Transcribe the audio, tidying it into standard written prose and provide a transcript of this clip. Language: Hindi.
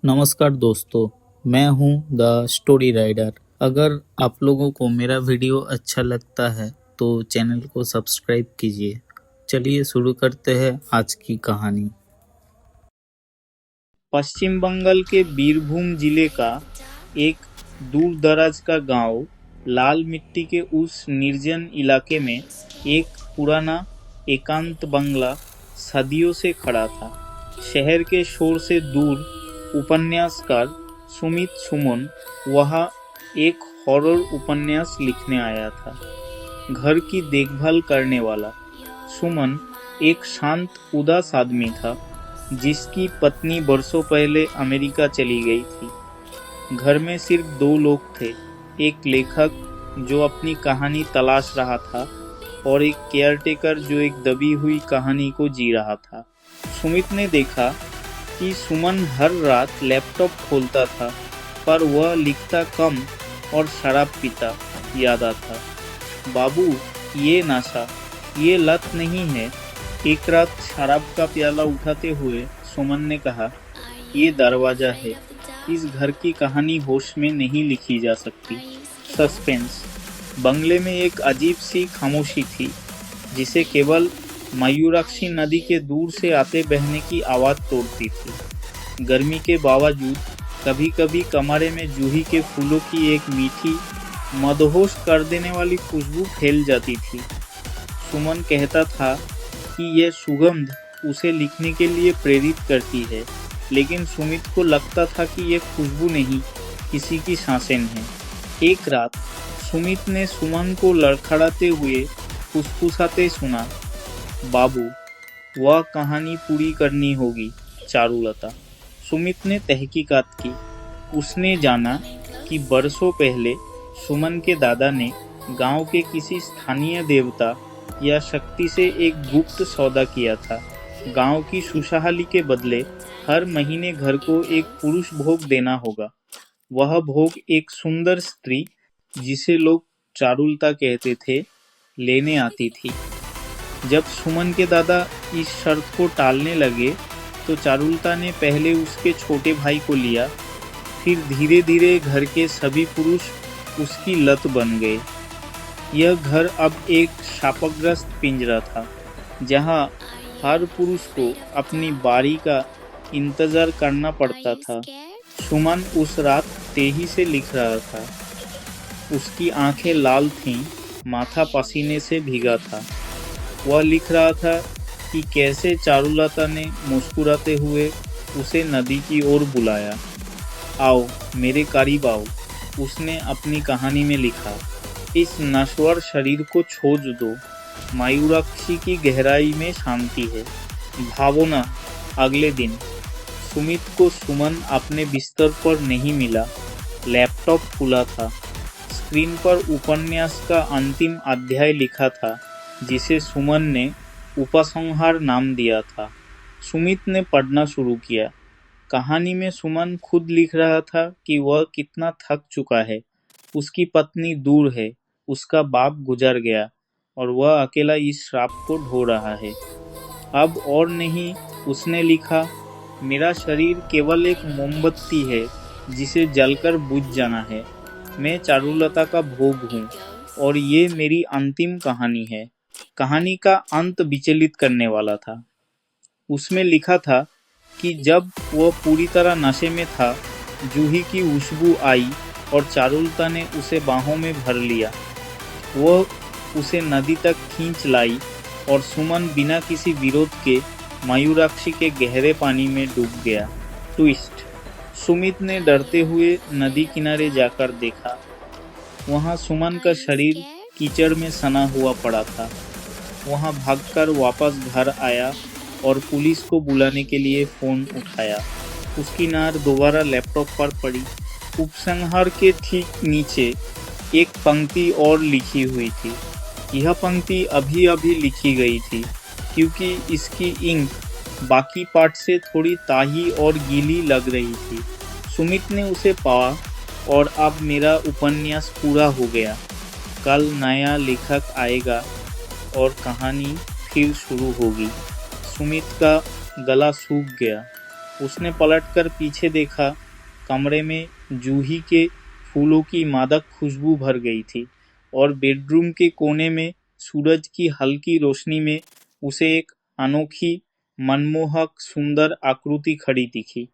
नमस्कार दोस्तों, मैं हूं द स्टोरी राइडर। अगर आप लोगों को मेरा वीडियो अच्छा लगता है तो चैनल को सब्सक्राइब कीजिए। चलिए शुरू करते हैं आज की कहानी। पश्चिम बंगाल के बीरभूम जिले का एक दूर दराज का गांव लाल मिट्टी के उस निर्जन इलाके में एक पुराना एकांत बंगला सदियों से खड़ा था। शहर के शोर से दूर उपन्यासकार सुमित सुमन वहाँ एक हॉरर उपन्यास लिखने आया था। घर की देखभाल करने वाला सुमन एक शांत उदास आदमी था जिसकी पत्नी बरसों पहले अमेरिका चली गई थी। घर में सिर्फ दो लोग थे, एक लेखक जो अपनी कहानी तलाश रहा था और एक केयरटेकर जो एक दबी हुई कहानी को जी रहा था। सुमित ने देखा कि सुमन हर रात लैपटॉप खोलता था, पर वह लिखता कम और शराब पीता ज्यादा था। बाबू, ये नशा, ये लत नहीं है। एक रात शराब का प्याला उठाते हुए सुमन ने कहा, ये दरवाजा है। इस घर की कहानी होश में नहीं लिखी जा सकती। सस्पेंस। बंगले में एक अजीब सी खामोशी थी जिसे केवल मयूराक्षी नदी के दूर से आते बहने की आवाज तोड़ती थी। गर्मी के बावजूद कभी कभी कमरे में जूही के फूलों की एक मीठी मदहोश कर देने वाली खुशबू फैल जाती थी। सुमन कहता था कि यह सुगंध उसे लिखने के लिए प्रेरित करती है, लेकिन सुमित को लगता था कि यह खुशबू नहीं, किसी की सांसें हैं। एक रात सुमित ने सुमन को लड़खड़ाते हुए फुसफुसाते सुना, बाबू, वह कहानी पूरी करनी होगी। चारुलता। सुमित ने तहकीकात की। उसने जाना कि बरसों पहले सुमन के दादा ने गांव के किसी स्थानीय देवता या शक्ति से एक गुप्त सौदा किया था। गांव की खुशहाली के बदले हर महीने घर को एक पुरुष भोग देना होगा। वह भोग एक सुंदर स्त्री, जिसे लोग चारुलता कहते थे, लेने आती थी। जब सुमन के दादा इस शर्त को टालने लगे तो चारुलता ने पहले उसके छोटे भाई को लिया, फिर धीरे धीरे घर के सभी पुरुष उसकी लत बन गए। यह घर अब एक शापग्रस्त पिंजरा था, जहां हर पुरुष को अपनी बारी का इंतजार करना पड़ता था। सुमन उस रात तेजी से लिख रहा था। उसकी आंखें लाल थीं, माथा पसीने से भीगा था। वह लिख रहा था कि कैसे चारुलता ने मुस्कुराते हुए उसे नदी की ओर बुलाया। आओ मेरे करीब आओ, उसने अपनी कहानी में लिखा। इस नश्वर शरीर को छोड़ दो, मयूराक्षी की गहराई में शांति है। भावना। अगले दिन सुमित को सुमन अपने बिस्तर पर नहीं मिला। लैपटॉप खुला था। स्क्रीन पर उपन्यास का अंतिम अध्याय लिखा था, जिसे सुमन ने उपसंहार नाम दिया था। सुमित ने पढ़ना शुरू किया। कहानी में सुमन खुद लिख रहा था कि वह कितना थक चुका है। उसकी पत्नी दूर है, उसका बाप गुजर गया और वह अकेला इस श्राप को ढो रहा है। अब और नहीं, उसने लिखा, मेरा शरीर केवल एक मोमबत्ती है जिसे जलकर बुझ जाना है। मैं चारुलता का भोग हूँ और ये मेरी अंतिम कहानी है। कहानी का अंत विचलित करने वाला था। उसमें लिखा था कि जब वह पूरी तरह नशे में था, जूही की खुशबू आई और चारुलता ने उसे बाहों में भर लिया। वह उसे नदी तक खींच लाई और सुमन बिना किसी विरोध के मयूराक्षी के गहरे पानी में डूब गया। ट्विस्ट। सुमित ने डरते हुए नदी किनारे जाकर देखा। वहां सुमन का शरीर कीचड़ में सना हुआ पड़ा था। वहां भागकर वापस घर आया और पुलिस को बुलाने के लिए फोन उठाया। उसकी नज़र दोबारा लैपटॉप पर पड़ी। उपसंहार के ठीक नीचे एक पंक्ति और लिखी हुई थी। यह पंक्ति अभी अभी लिखी गई थी, क्योंकि इसकी इंक बाकी पार्ट से थोड़ी ताही और गीली लग रही थी। सुमित ने उसे पाया और अब मेरा उपन्यास पूरा हो गया। कल नया लेखक आएगा और कहानी फिर शुरू होगी। सुमित का गला सूख गया। उसने पलटकर पीछे देखा। कमरे में जूही के फूलों की मादक खुशबू भर गई थी और बेडरूम के कोने में सूरज की हल्की रोशनी में उसे एक अनोखी, मनमोहक, सुंदर आकृति खड़ी दिखी।